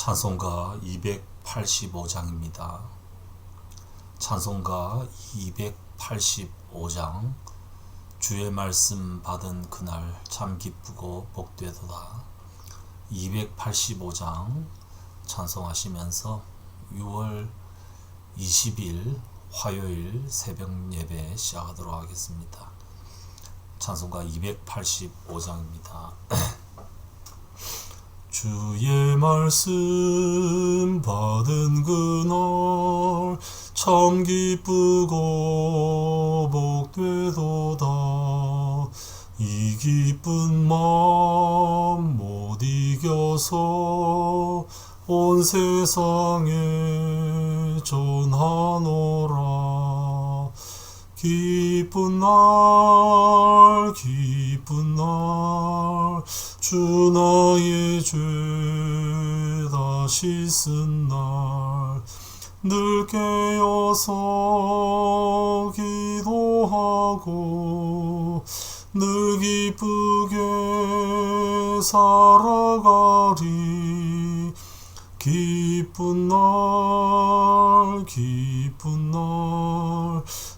찬송가 285장입니다. 찬송가 285장. 주의 말씀 받은 그날 참 기쁘고 복되도다. 285장 찬송하시면서 6월 20일 화요일 새벽 예배 시작하도록 하겠습니다. 찬송가 285장입니다. 주의 말씀 받은 그날 참 기쁘고 복되도다. 이 기쁜 마음 못 이겨서 온 세상에 전하노라. 기쁜 날 주 나의 죄 다 씻은 날 늘 깨어서 기도하고 늘 기쁘게 살아가리. 기쁜 날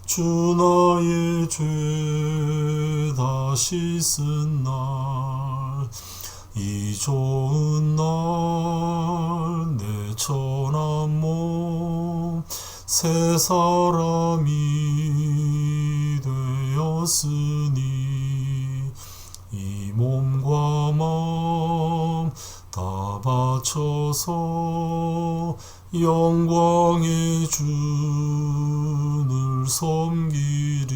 주 나의 죄 다 씻은 날 이 좋은 날 내 천한 몸 새 사람이 되었으니 이 몸과 마음 다 바쳐서 영광의 주를 섬기리.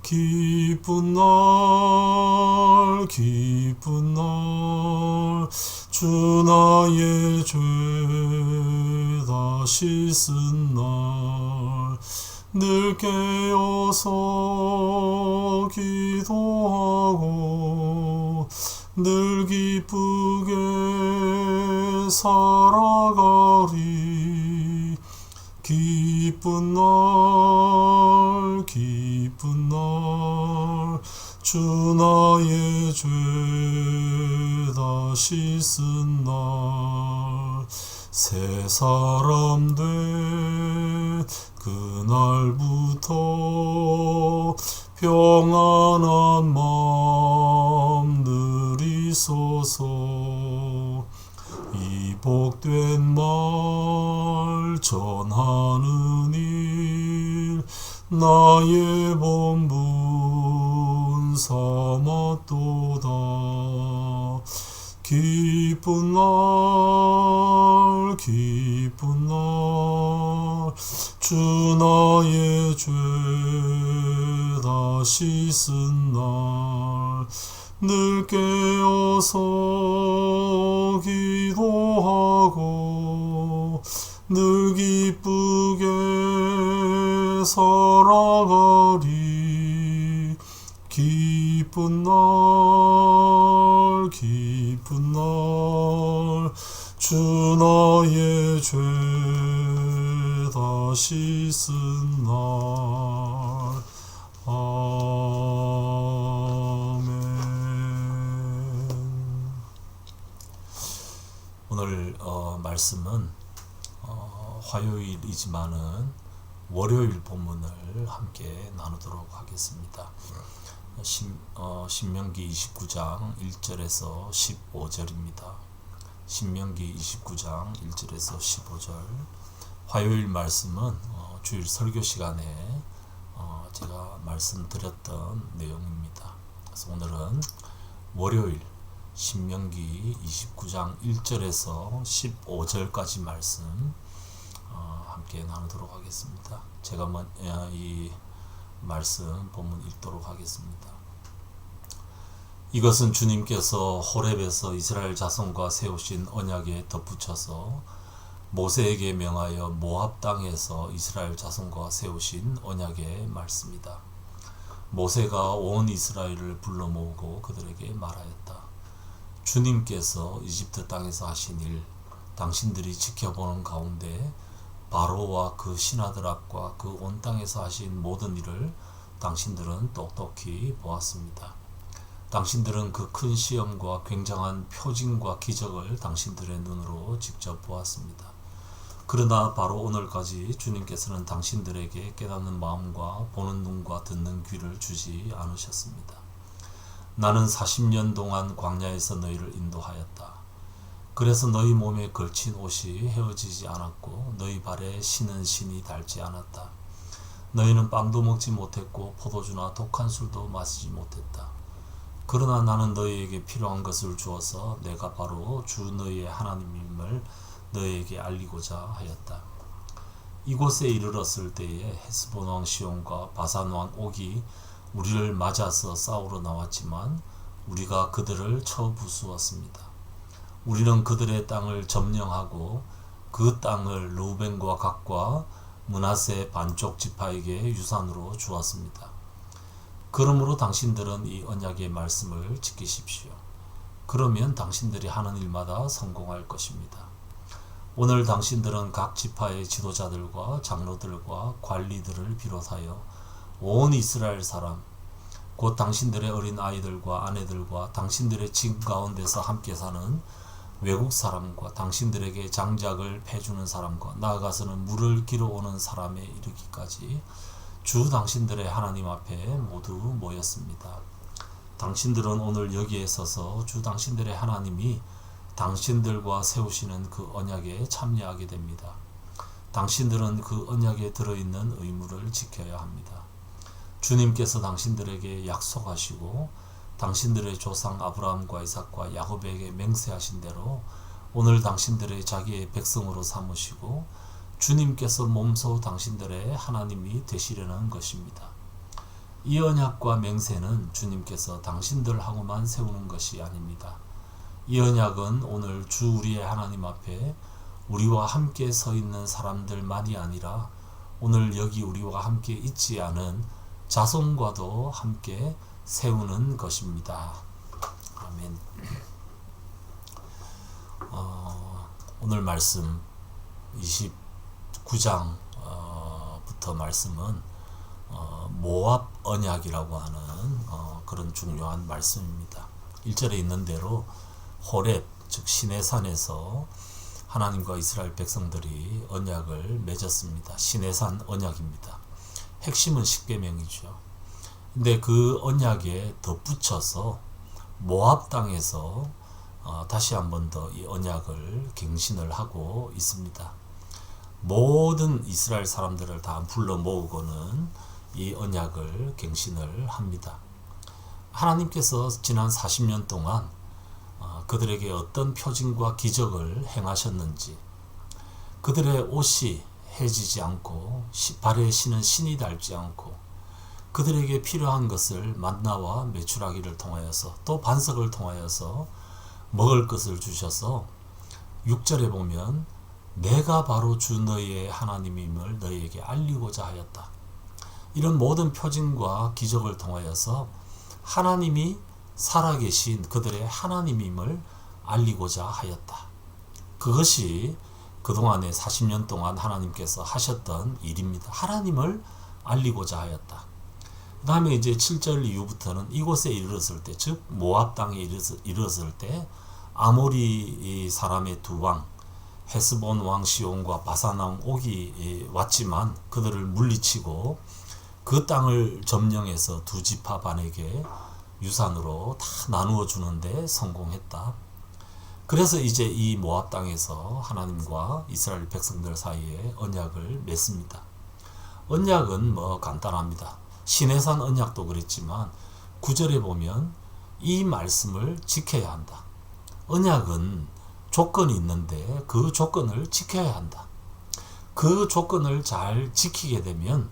기쁜 날 주 나의 죄 다 씻은 날 늘 깨어서 기도하고 늘 기쁘게 살아가리. 기쁜 날 주 나의 죄 다 씻은 날 새 사람 된 그날부터 평안한 마음 늘 있어서 이 복된 말 전하는 일 나의 본분 삼았도다. 기쁜 날 주 나의 죄 다 씻은 날 늘 깨어서 기도하고 늘 기쁘게 살아가리. 기쁜 날 주 나의 죄 다 씻은 날. 아멘. 오늘 말씀은 화요일이지만은 월요일 본문을 함께 나누도록 하겠습니다. 신명기 29장 1절에서 15절입니다. 신명기 29장 1절에서 15절. 화요일 말씀은 주일 설교 시간에 제가 말씀드렸던 내용입니다. 그래서 오늘은 월요일 신명기 29장 1절에서 15절까지 말씀 함께 나누도록 하겠습니다. 제가 이 말씀 본문 읽도록 하겠습니다. 이것은 주님께서 호렙에서 이스라엘 자손과 세우신 언약에 덧붙여서 모세에게 명하여 모압 땅에서 이스라엘 자손과 세우신 언약의 말씀이다. 모세가 온 이스라엘을 불러 모으고 그들에게 말하였다. 주님께서 이집트 땅에서 하신 일, 당신들이 지켜보는 가운데 바로와 그 신하들 앞과 그 온 땅에서 하신 모든 일을 당신들은 똑똑히 보았습니다. 당신들은 그 큰 시험과 굉장한 표징과 기적을 당신들의 눈으로 직접 보았습니다. 그러나 바로 오늘까지 주님께서는 당신들에게 깨닫는 마음과 보는 눈과 듣는 귀를 주지 않으셨습니다. 나는 40년 동안 광야에서 너희를 인도하였다. 그래서 너희 몸에 걸친 옷이 헤어지지 않았고 너희 발에 신은 신이 닳지 않았다. 너희는 빵도 먹지 못했고 포도주나 독한 술도 마시지 못했다. 그러나 나는 너희에게 필요한 것을 주어서 내가 바로 주 너희의 하나님임을 너희에게 알리고자 하였다. 이곳에 이르렀을 때에 헤스본 왕 시온과 바산 왕 옥이 우리를 맞아서 싸우러 나왔지만 우리가 그들을 쳐 부수었습니다. 우리는 그들의 땅을 점령하고 그 땅을 르우벤과 갓과 므낫세 반쪽 지파에게 유산으로 주었습니다. 그러므로 당신들은 이 언약의 말씀을 지키십시오. 그러면 당신들이 하는 일마다 성공할 것입니다. 오늘 당신들은 각 지파의 지도자들과 장로들과 관리들을 비롯하여 온 이스라엘 사람, 곧 당신들의 어린 아이들과 아내들과 당신들의 집 가운데서 함께 사는 외국 사람과 당신들에게 장작을 패주는 사람과 나아가서는 물을 길어오는 사람에 이르기까지 주 당신들의 하나님 앞에 모두 모였습니다. 당신들은 오늘 여기에 서서 주 당신들의 하나님이 당신들과 세우시는 그 언약에 참여하게 됩니다. 당신들은 그 언약에 들어있는 의무를 지켜야 합니다. 주님께서 당신들에게 약속하시고 당신들의 조상 아브라함과 이삭과 야곱에게 맹세하신 대로 오늘 당신들의 자기의 백성으로 삼으시고 주님께서 몸소 당신들의 하나님이 되시려는 것입니다. 이 언약과 맹세는 주님께서 당신들하고만 세우는 것이 아닙니다. 이 언약은 오늘 주 우리의 하나님 앞에 우리와 함께 서 있는 사람들만이 아니라 오늘 여기 우리와 함께 있지 않은 자손과도 함께 세우는 것입니다. 아멘. 오늘 말씀 29장부터 말씀은 모압 언약이라고 하는 그런 중요한 말씀입니다. 1절에 있는 대로 호렙, 즉 시내산에서 하나님과 이스라엘 백성들이 언약을 맺었습니다. 시내산 언약입니다. 핵심은 십계명이죠. 근데 그 언약에 덧붙여서 모압 땅에서 다시 한 번 더 이 언약을 갱신을 하고 있습니다. 모든 이스라엘 사람들을 다 불러 모으고는 이 언약을 갱신을 합니다. 하나님께서 지난 40년 동안 그들에게 어떤 표징과 기적을 행하셨는지, 그들의 옷이 해지지 않고 발에 신은 신이 닳지 않고 그들에게 필요한 것을 만나와 메추라기를 통하여서 또 반석을 통하여서 먹을 것을 주셔서 6절에 보면 내가 바로 주 너희의 하나님임을 너희에게 알리고자 하였다. 이런 모든 표징과 기적을 통하여서 하나님이 살아계신 그들의 하나님임을 알리고자 하였다. 그것이 그동안의 40년 동안 하나님께서 하셨던 일입니다. 하나님을 알리고자 하였다. 그 다음에 이제 7절 이후부터는 이곳에 이르렀을 때, 즉 모압 땅에 이르렀을 때 아모리 사람의 두 왕, 헤스본 왕 시온과 바산 왕 옥이 왔지만 그들을 물리치고 그 땅을 점령해서 두 지파 반에게 유산으로 다 나누어 주는데 성공했다. 그래서 이제 이 모압 땅에서 하나님과 이스라엘 백성들 사이에 언약을 맺습니다. 언약은 간단합니다. 시내산 언약도 그랬지만 9절에 보면 이 말씀을 지켜야 한다. 언약은 조건이 있는데 그 조건을 지켜야 한다. 그 조건을 잘 지키게 되면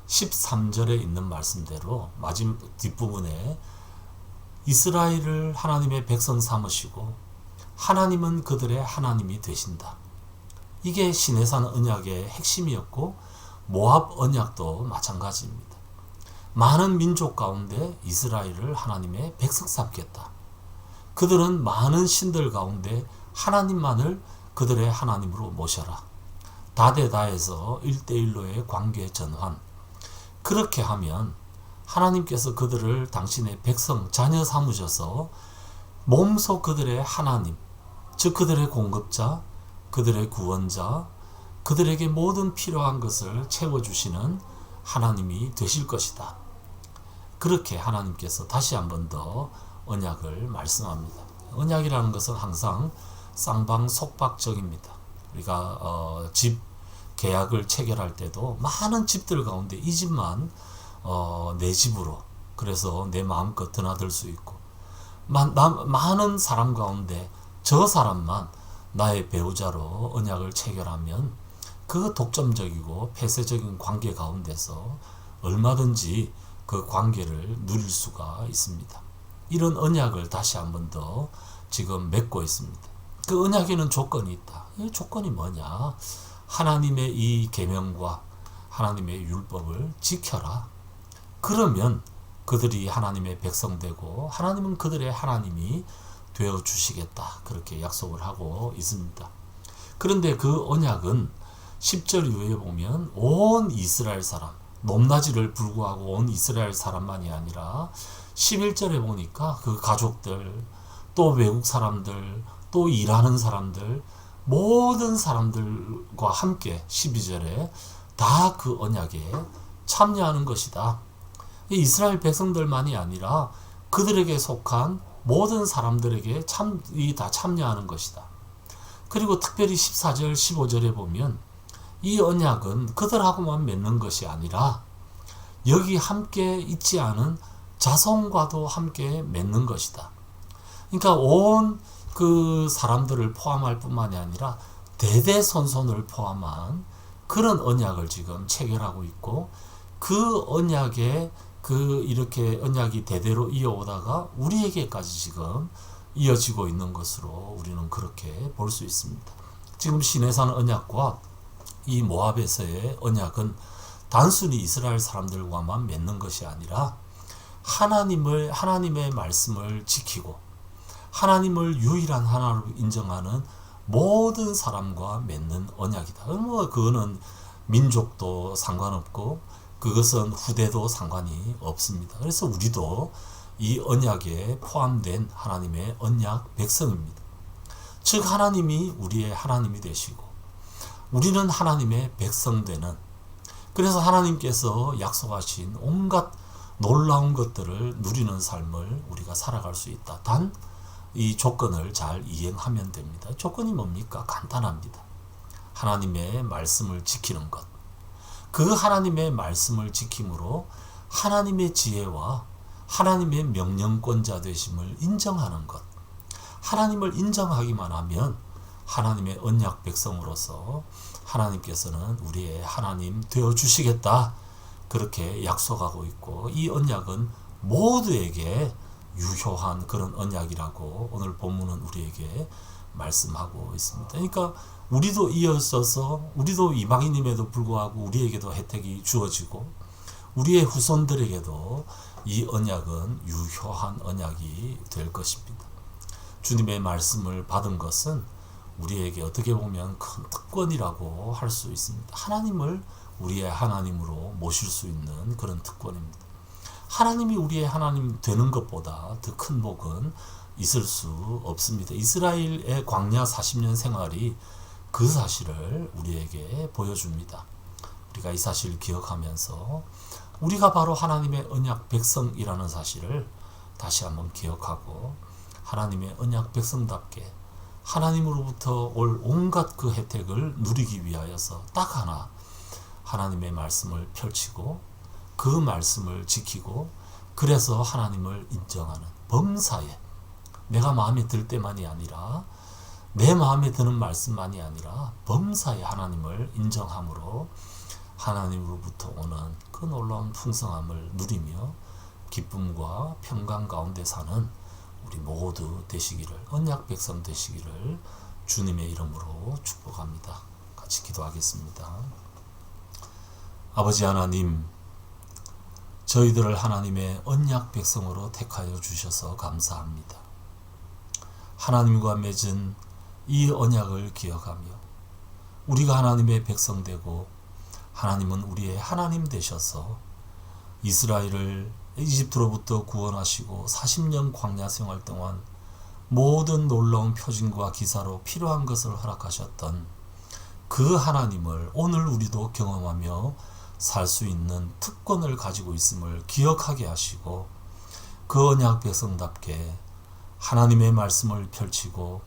13절에 있는 말씀대로 마지막 뒷부분에 이스라엘을 하나님의 백성 삼으시고 하나님은 그들의 하나님이 되신다. 이게 시내산 언약의 핵심이었고 모압 언약도 마찬가지입니다. 많은 민족 가운데 이스라엘을 하나님의 백성 삼겠다. 그들은 많은 신들 가운데 하나님만을 그들의 하나님으로 모셔라. 다대다에서 1대1로의 관계 전환. 그렇게 하면 하나님께서 그들을 당신의 백성, 자녀 삼으셔서 몸소 그들의 하나님, 즉 그들의 공급자, 그들의 구원자, 그들에게 모든 필요한 것을 채워주시는 하나님이 되실 것이다. 그렇게 하나님께서 다시 한 번 더 언약을 말씀합니다. 언약이라는 것은 항상 쌍방속박적입니다. 우리가 집 계약을 체결할 때도 많은 집들 가운데 이 집만 내 집으로, 그래서 내 마음껏 드나들 수 있고, 많은 사람 가운데 저 사람만 나의 배우자로 언약을 체결하면 그 독점적이고 폐쇄적인 관계 가운데서 얼마든지 그 관계를 누릴 수가 있습니다. 이런 언약을 다시 한 번 더 지금 맺고 있습니다. 그 언약에는 조건이 있다. 이 조건이 뭐냐? 하나님의 이 계명과 하나님의 율법을 지켜라. 그러면 그들이 하나님의 백성 되고 하나님은 그들의 하나님이 되어 주시겠다. 그렇게 약속을 하고 있습니다. 그런데 그 언약은 10절 이후에 보면 온 이스라엘 사람, 높낮이를 불구하고 온 이스라엘 사람만이 아니라 11절에 보니까 그 가족들, 또 외국 사람들, 또 일하는 사람들, 모든 사람들과 함께 12절에 다 그 언약에 참여하는 것이다. 이스라엘 백성들만이 아니라 그들에게 속한 모든 사람들에게 다 참여하는 것이다. 그리고 특별히 14절, 15절에 보면 이 언약은 그들하고만 맺는 것이 아니라 여기 함께 있지 않은 자손과도 함께 맺는 것이다. 그러니까 온 그 사람들을 포함할 뿐만이 아니라 대대손손을 포함한 그런 언약을 지금 체결하고 있고, 그 언약에 이렇게 언약이 대대로 이어오다가 우리에게까지 지금 이어지고 있는 것으로 우리는 그렇게 볼 수 있습니다. 지금 시내산 언약과 이 모압에서의 언약은 단순히 이스라엘 사람들과만 맺는 것이 아니라 하나님의 말씀을 지키고 하나님을 유일한 하나로 인정하는 모든 사람과 맺는 언약이다. 그거는 민족도 상관없고 그것은 후대도 상관이 없습니다. 그래서 우리도 이 언약에 포함된 하나님의 언약 백성입니다. 즉 하나님이 우리의 하나님이 되시고 우리는 하나님의 백성 되는, 그래서 하나님께서 약속하신 온갖 놀라운 것들을 누리는 삶을 우리가 살아갈 수 있다. 단 이 조건을 잘 이행하면 됩니다. 조건이 뭡니까? 간단합니다. 하나님의 말씀을 지키는 것. 그 하나님의 말씀을 지킴으로 하나님의 지혜와 하나님의 명령권자 되심을 인정하는 것. 하나님을 인정하기만 하면 하나님의 언약 백성으로서 하나님께서는 우리의 하나님 되어 주시겠다. 그렇게 약속하고 있고, 이 언약은 모두에게 유효한 그런 언약이라고 오늘 본문은 우리에게 말씀하고 있습니다. 그러니까 우리도 이어져서 우리도 이방인임에도 불구하고 우리에게도 혜택이 주어지고 우리의 후손들에게도 이 언약은 유효한 언약이 될 것입니다. 주님의 말씀을 받은 것은 우리에게 어떻게 보면 큰 특권이라고 할 수 있습니다. 하나님을 우리의 하나님으로 모실 수 있는 그런 특권입니다. 하나님이 우리의 하나님 되는 것보다 더 큰 복은 있을 수 없습니다. 이스라엘의 광야 40년 생활이 그 사실을 우리에게 보여줍니다. 우리가 이 사실을 기억하면서 우리가 바로 하나님의 언약 백성이라는 사실을 다시 한번 기억하고 하나님의 언약 백성답게 하나님으로부터 올 온갖 그 혜택을 누리기 위하여서 딱 하나 하나님의 말씀을 펼치고 그 말씀을 지키고, 그래서 하나님을 인정하는 범사에, 내가 마음에 들 때만이 아니라 내 마음에 드는 말씀만이 아니라 범사에 하나님을 인정함으로 하나님으로부터 오는 그 놀라운 풍성함을 누리며 기쁨과 평강 가운데 사는 우리 모두 되시기를, 언약 백성 되시기를 주님의 이름으로 축복합니다. 같이 기도하겠습니다. 아버지 하나님, 저희들을 하나님의 언약 백성으로 택하여 주셔서 감사합니다. 하나님과 맺은 이 언약을 기억하며 우리가 하나님의 백성 되고 하나님은 우리의 하나님 되셔서 이스라엘을 이집트로부터 구원하시고 40년 광야 생활 동안 모든 놀라운 표징과 기사로 필요한 것을 허락하셨던 그 하나님을 오늘 우리도 경험하며 살 수 있는 특권을 가지고 있음을 기억하게 하시고, 그 언약 백성답게 하나님의 말씀을 펼치고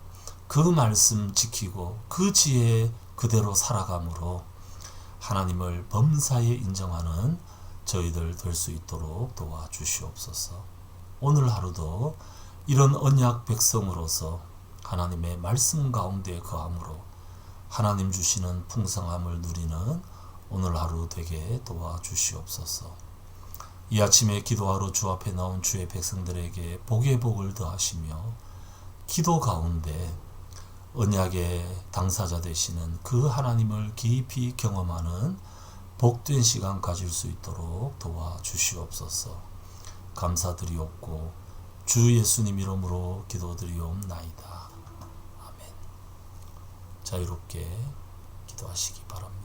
그 말씀 지키고 그 지혜 그대로 살아감으로 하나님을 범사에 인정하는 저희들 될 수 있도록 도와주시옵소서. 오늘 하루도 이런 언약 백성으로서 하나님의 말씀 가운데 거함으로 하나님 주시는 풍성함을 누리는 오늘 하루 되게 도와주시옵소서. 이 아침에 기도하러 주 앞에 나온 주의 백성들에게 복의 복을 더하시며, 기도 가운데 언약의 당사자 되시는 그 하나님을 깊이 경험하는 복된 시간 가질 수 있도록 도와주시옵소서. 감사드리옵고 주 예수님 이름으로 기도드리옵나이다. 아멘. 자유롭게 기도하시기 바랍니다.